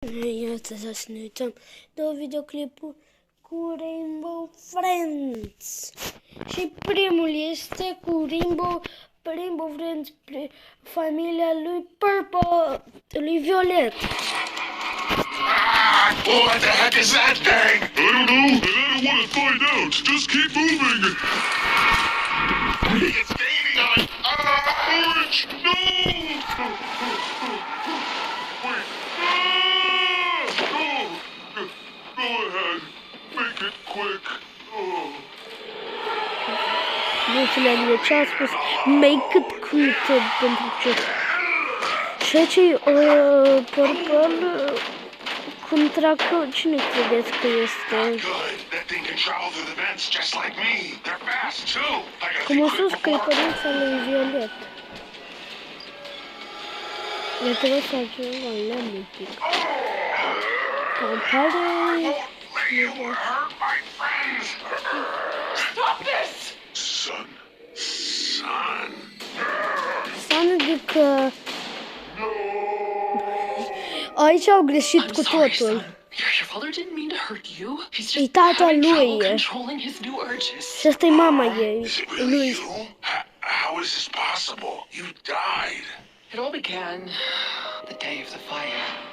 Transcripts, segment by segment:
Astăzi o să ne uităm două videoclipuri cu Rainbow Friends. Și primul este cu Rainbow Friends, familia lui Purple, lui Violet. What the heck is that thing? I don't know, and I don't want to find out. Just keep moving. It's gaining on orange. No! Wait. Go ahead. Make it quick. Mulțumesc de ce a spus make it quick pentru ce. Și aici Purple contra cine credeți că este? Cum a spus că e părința lui Violet. Eu trebuie să ajung la lemn un pic. Îmi pare... Son, adică... Aici au greșit cu totul. E tata lui. Și asta e mama ei, lui. How is this possible? You died. It all began the day of the fire.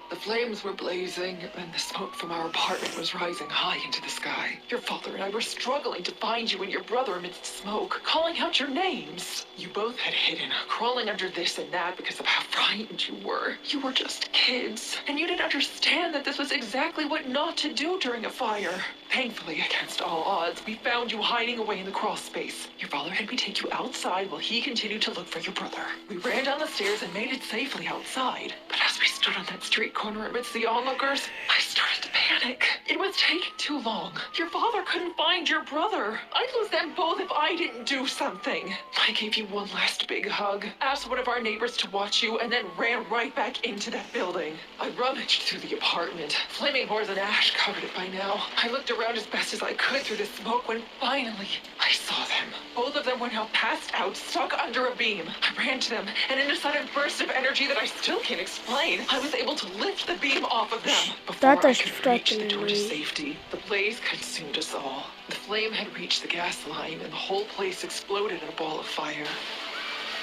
The flames were blazing, and the smoke from our apartment was rising high into the sky. Your father and I were struggling to find you and your brother amidst the smoke, calling out your names. You both had hidden, crawling under this and that because of how frightened you were. You were just kids, and you didn't understand that this was exactly what not to do during a fire. Thankfully, against all odds, we found you hiding away in the crawl space. Your father had me take you outside while he continued to look for your brother. We ran down the stairs and made it safely outside. But as we stood on that street corner amidst the onlookers, I started to panic. It was taking too long. Your father couldn't find your brother. I'd lose them both if I didn't do something. I gave you one last big hug, asked one of our neighbors to watch you, and then ran right back into that building. I rummaged through the apartment. Flaming more than ash covered it by now. I looked around as best as I could through the smoke when finally I saw them. Both of them were now passed out, stuck under a beam. I ran to them, and in a sudden burst of energy that I still can't explain, I was able to lift the beam off of them. Before I could reach the door to safety, the blaze consumed us all. The flame had reached the gas line, and the whole place exploded in a ball of fire.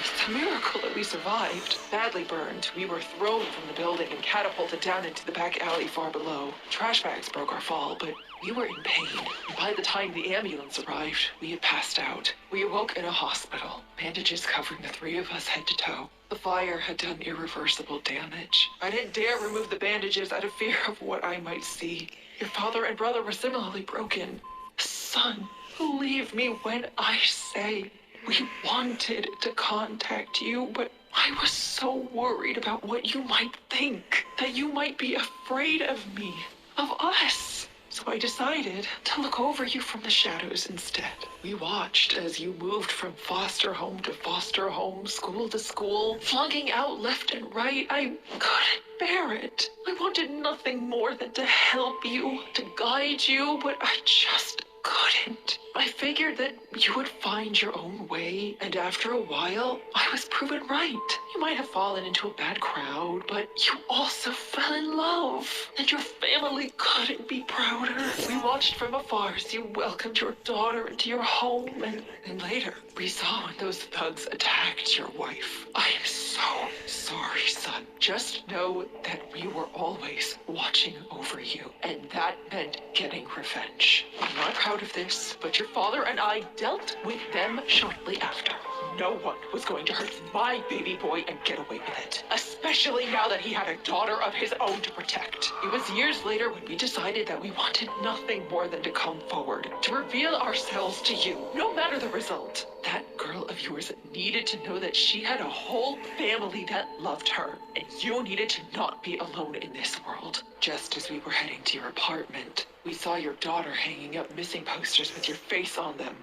It's a miracle that we survived. Badly burned, we were thrown from the building and catapulted down into the back alley far below. Trash bags broke our fall, but we were in pain. By the time the ambulance arrived, we had passed out. We awoke in a hospital, bandages covering the three of us head to toe. The fire had done irreversible damage. I didn't dare remove the bandages out of fear of what I might see. Your father and brother were similarly broken. Son, believe me when I say we wanted to contact you, but I was so worried about what you might think, that you might be afraid of me, of us. So I decided to look over you from the shadows instead. We watched as you moved from foster home to foster home, school to school, flunking out left and right. I couldn't bear it. I wanted nothing more than to help you, to guide you, but I just couldn't. I figured that you would find your own way, and after a while, I was proven right. You might have fallen into a bad crowd, but you also fell in love, and your family couldn't be prouder. We watched from afar as you welcomed your daughter into your home, and later, we saw when those thugs attacked your wife. I am so sorry, son. Just know that we were always watching over you, and that meant getting revenge. I'm not proud of this, but your father and I dealt with them shortly after. No one was going to hurt my baby boy and get away with it, especially now that he had a daughter of his own to protect. It was years later when we decided that we wanted nothing more than to come forward, to reveal ourselves to you, no matter the result. That girl of yours needed to know that she had a whole family that loved her, and you needed to not be alone in this world. Just as we were heading to your apartment, we saw your daughter hanging up missing posters with your face on them.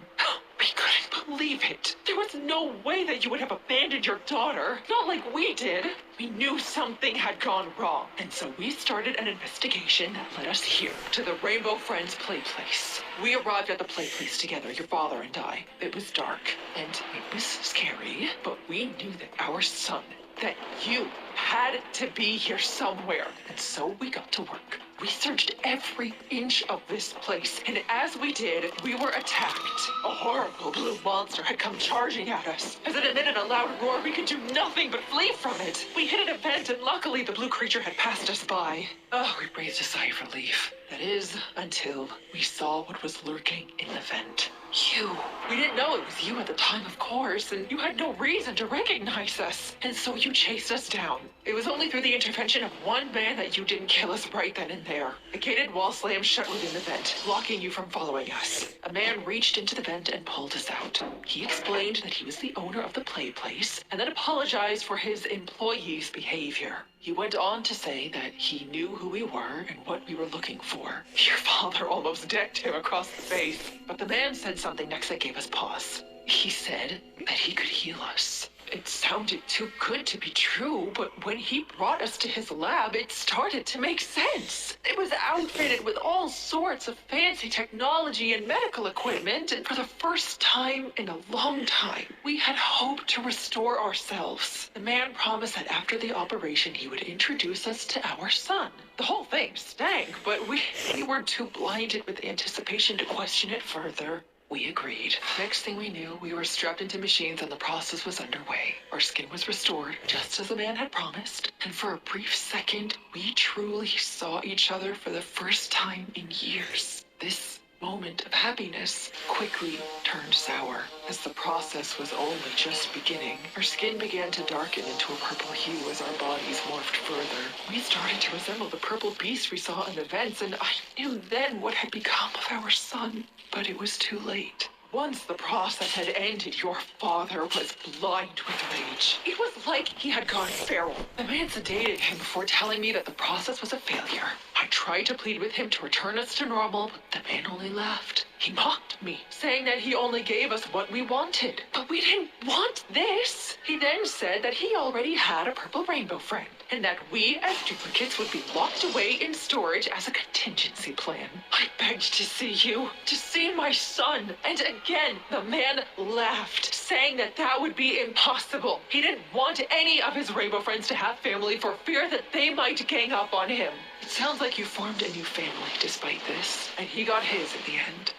We couldn't believe it. There was no way that you would have abandoned your daughter. Not like we did. We knew something had gone wrong. And so we started an investigation that led us here, to the Rainbow Friends play place. We arrived at the play place together, your father and I. It was dark, and it was scary, but we knew that our son, that you had to be here somewhere. And so we got to work. We searched every inch of this place, and as we did, we were attacked. A horrible blue monster had come charging at us. As it emitted a loud roar, we could do nothing but flee from it. We hit an event, and luckily the blue creature had passed us by. Oh, we breathed a sigh of relief. That is, until we saw what was lurking in the vent. You. We didn't know it was you at the time, of course, and you had no reason to recognize us. And so you chased us down. It was only through the intervention of one man that you didn't kill us right then and there. A gated wall slammed shut within the vent, blocking you from following us. A man reached into the vent and pulled us out. He explained that he was the owner of the play place, and then apologized for his employees' behavior. He went on to say that he knew who we were and what we were looking for. Your father almost decked him across the face. But the man said something next that gave us pause. He said that he could heal us. It sounded too good to be true, but when he brought us to his lab, it started to make sense. It was outfitted with all sorts of fancy technology and medical equipment, and for the first time in a long time, we had hoped to restore ourselves. The man promised that after the operation, he would introduce us to our son. The whole thing stank, but we were too blinded with anticipation to question it further. We agreed. Next thing we knew, we were strapped into machines and the process was underway. Our skin was restored, just as the man had promised. And for a brief second, we truly saw each other for the first time in years. This moment of happiness quickly turned sour. As the process was only just beginning, our skin began to darken into a purple hue as our bodies morphed further. We started to resemble the purple beast we saw in events, and I knew then what had become of our son. But it was too late. Once the process had ended, your father was blind with rage. It was like he had gone feral. The man sedated him before telling me that the process was a failure. I tried to plead with him to return us to normal, but the man only laughed. He mocked me, saying that he only gave us what we wanted. But we didn't want this. He then said that he already had a purple rainbow friend, and that we as duplicates would be locked away in storage as a contingency plan. I begged to see you, to see my son, and again the man laughed, saying that that would be impossible. He didn't want any of his rainbow friends to have family for fear that they might gang up on him. It sounds like you formed a new family despite this, and he got his at the end.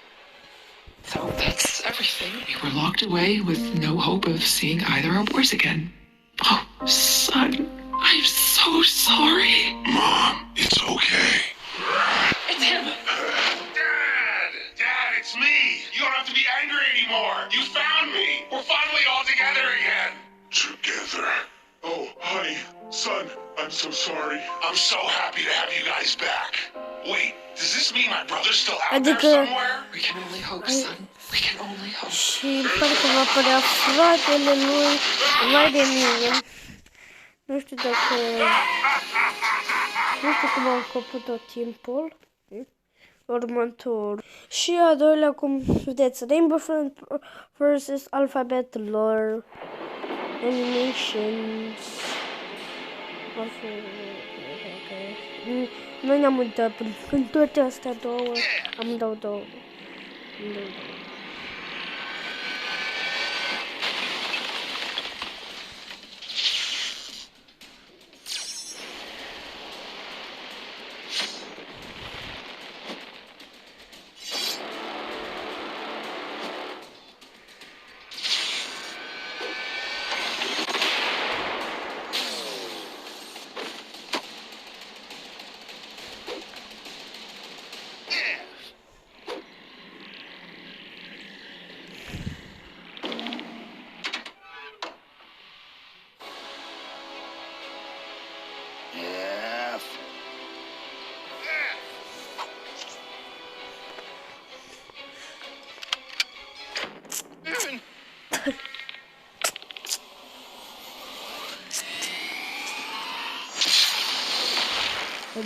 So that's everything. We were locked away with no hope of seeing either our boys again. Oh, son, I'm so sorry. Mom, it's okay. It's him. Dad, it's me. You don't have to be angry anymore. You found me. We're finally all together again. Together? Oh, honey, son, I'm so sorry. I'm so happy to have you guys back. Wait, does this mean my brother's still out there somewhere? We can only hope, son. We can only hope. Și parcă va apărea fratele lui. Vai de mine. Nu știu dacă... Nu știu cum am făcut tot timpul. Următor. Și a doilea, cum vedeți, Rainbow Friends vs. Alphabet Lore Animations. Noi ne-am uitat în toate astea două. Am dau două.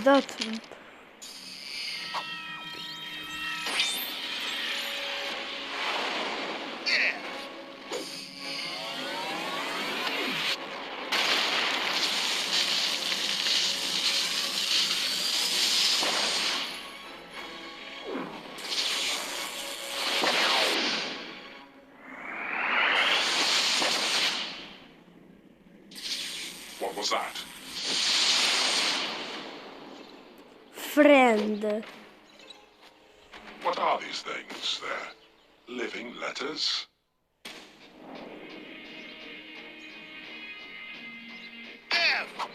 Dat. What was that? friend. What are these things? They're living letters? F!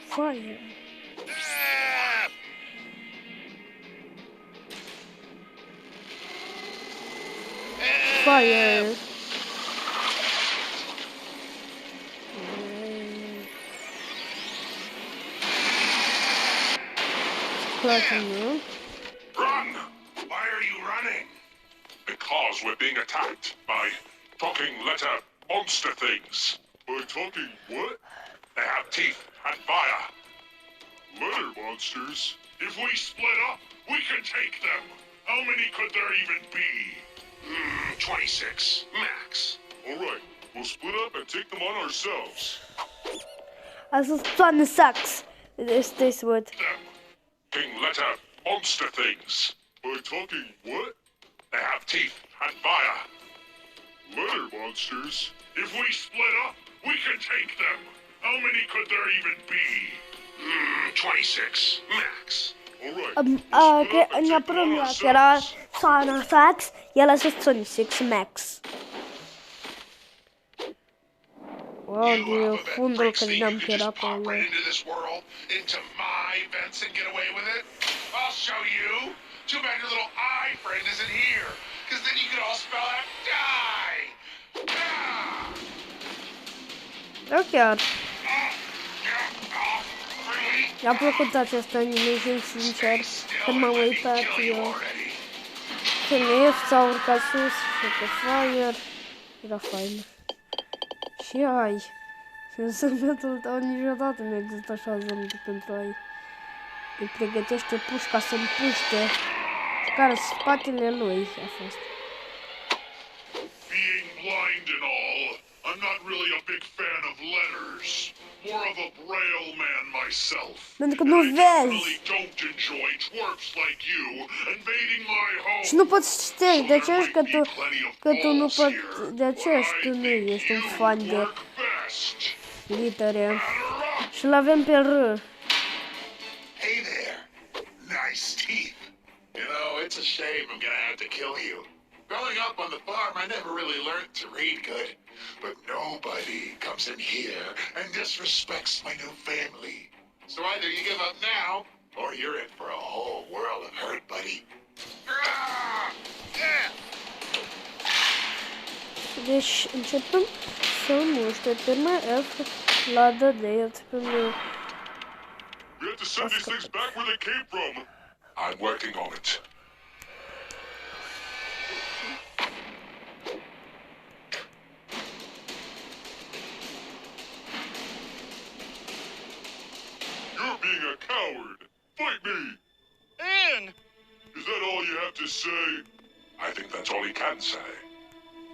Fire. F! Fire. Platinum. Run! Why are you running? Because we're being attacked by talking letter monster things. By talking what? They have teeth and fire. Letter monsters? If we split up, we can take them. How many could there even be? 26, max. Alright, we'll split up and take them on ourselves. Also 26. This word. Them. King letter monster things. By talking what? They have teeth and fire. Letter monsters? If we split up, we can take them. How many could there even be? 26, max. Alright. Mia prima che era Sana Sax e alla sezione 6 Max. Oddio, fondo che gli dam che era quello. Into this world, into my vents and get away with it? I'll show you. Too bad your little eye friend isn't here, because then you could all spell out die. Da chiar. Mi-a plăcut această animation, sincer, când m-am uitat eu. Când F s-a urcat sus și pe Fire, era fain. Și ai. Și în zâmbetul tău niciodată nu există așa zâmbet pentru ai. Îi pregătește pușca să împuște. Care spatele lui a fost. Being blind and all, I'm not really a big fan of letters. More of a braille man myself. Pentru că nu vezi. Really don't enjoy twerps like you invading my home. Și nu poți citești, de ce ești că tu nu poți, de ce tu nu ești un fan de litere. Și l-avem pe R. Hey there. Nice teeth. You know, it's a shame I'm gonna have to kill you. Growing up on the farm, I never really learned to read good. But nobody comes in here and disrespects my new family. So either you give up now, or you're in for a whole world of hurt, buddy. Deci începem să muște termen F la dădeat pe meu. We have to send these things back where they came from. I'm working on it. You're being a coward. Fight me. Ian! Is that all you have to say? I think that's all he can say.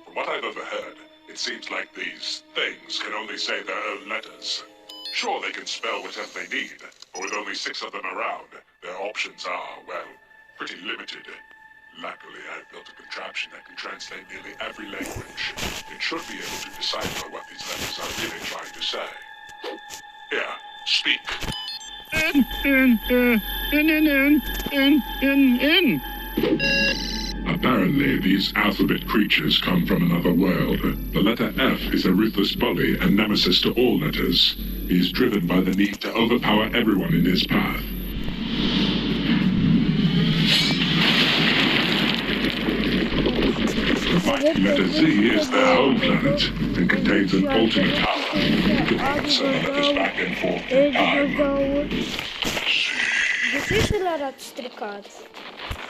From what I've overheard, it seems like these things can only say their own letters. Sure, they can spell whatever they need, but with only 6 of them around, their options are, well, pretty limited. Luckily, I've built a contraption that can translate nearly every language. It should be able to decipher what these letters are really trying to say. Here, speak. Apparently, these alphabet creatures come from another world. The letter F is a ruthless bully and nemesis to all letters. He is driven by the need to overpower everyone in his path. The mighty letter Z is their home planet and contains an ultimate power. It can send the letters back and forth in time.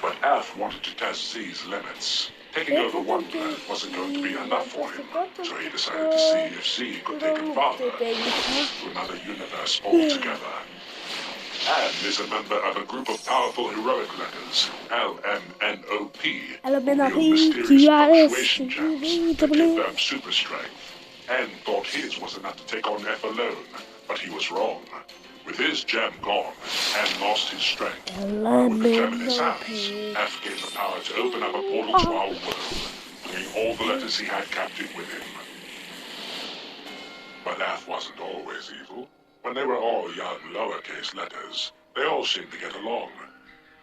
But F wanted to test Z's limits. Taking over one planet wasn't going to be enough for him, so he decided to see if Z could take him farther, to another universe altogether. Anne is a member of a group of powerful heroic letters, LMNOP, who wield mysterious punctuation gems that give them super strength. Anne thought his was enough to take on F alone, but he was wrong. With his gem gone, Anne lost his strength. With the gem in his hands, F gained the power to open up a portal to our world, bringing all the letters he had captured with him. But F wasn't always evil. When they were all young lowercase letters, they all seemed to get along.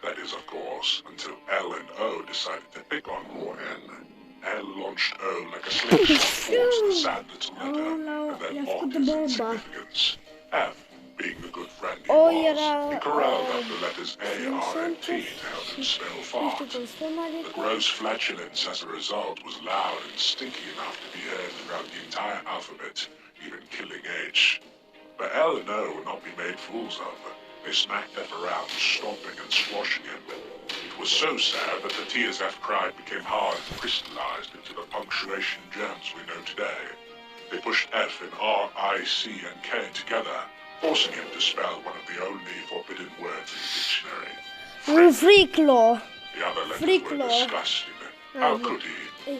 That is, of course, until L and O decided to pick on poor N. L launched O like a slingshot towards the sad little letter, and then mocked its insignificance. F, being the good friend he was, he corralled up the letters A, R, and T to help him spell fart. The gross flatulence as a result was loud and stinky enough to be heard throughout the entire alphabet, even killing H. But L and O would not be made fools of. They smacked F around, stomping and squashing him. It was so sad that the tears F cried became hard and crystallized into the punctuation gems we know today. They pushed F and R, I, C, and K together, forcing him to spell one of the only forbidden words in the dictionary. Friclo. The other letters were disgusting. How could he?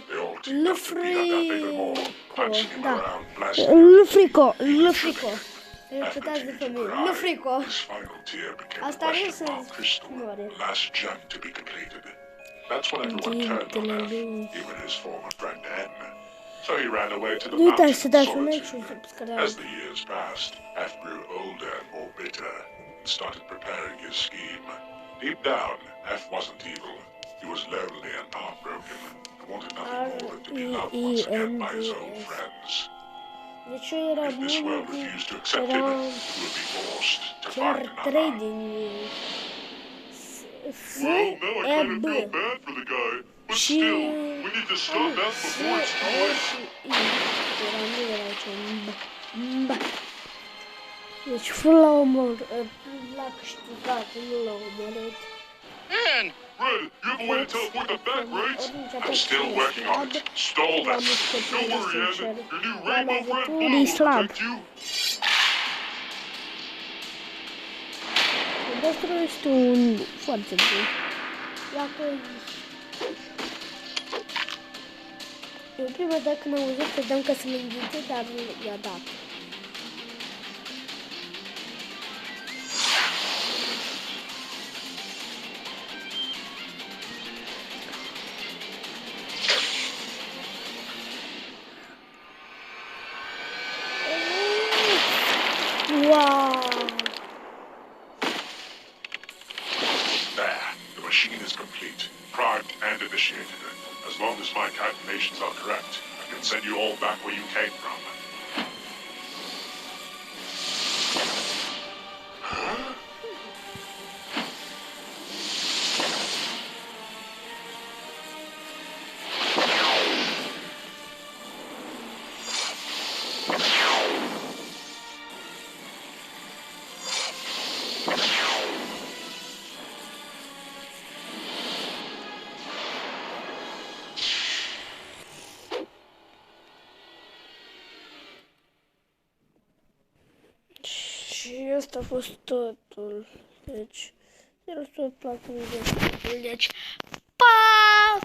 They all teamed up to beat up that baby more, punching him around, blasting him. Repetați de familie. Nu frico. His final tear became Asta a nu question se mark crystal, moare. last gem to be completed. That's when everyone turned on F, even his former friend N. So he ran away to the Nu uitați să mountains dați of un like și un solitude. subscribe. As the years passed, F grew older and more bitter, and started preparing his scheme. Deep down, F wasn't evil. He was lonely and heartbroken, and wanted nothing more than to be loved once again by his old friends. Deci era If this world bun, refused to accept him, era he would be forced to chiar find 3 another. din F, Well, now I E, kind of B. feel bad for the guy, but Și still, we need to stop that F, before it's too E late. și I. Nu era aici un B. B. Deci fără la omor, l-a câștigat, nu l-a omorât. Man, Red, you have a way to teleport them back, right? I'm still working on it. Stall that. Don't worry, Ed. Your new rainbow red blue will protect you. Despre este un foarte bun. Dacă eu prima dată când am auzit, credeam că se mânghite, dar i-a dat. Wow! There, the machine is complete, primed and initiated. As long as my calculations are correct, I can send you all back where you came from. Și asta a fost totul. Deci, sper să vă placă videoul. Deci,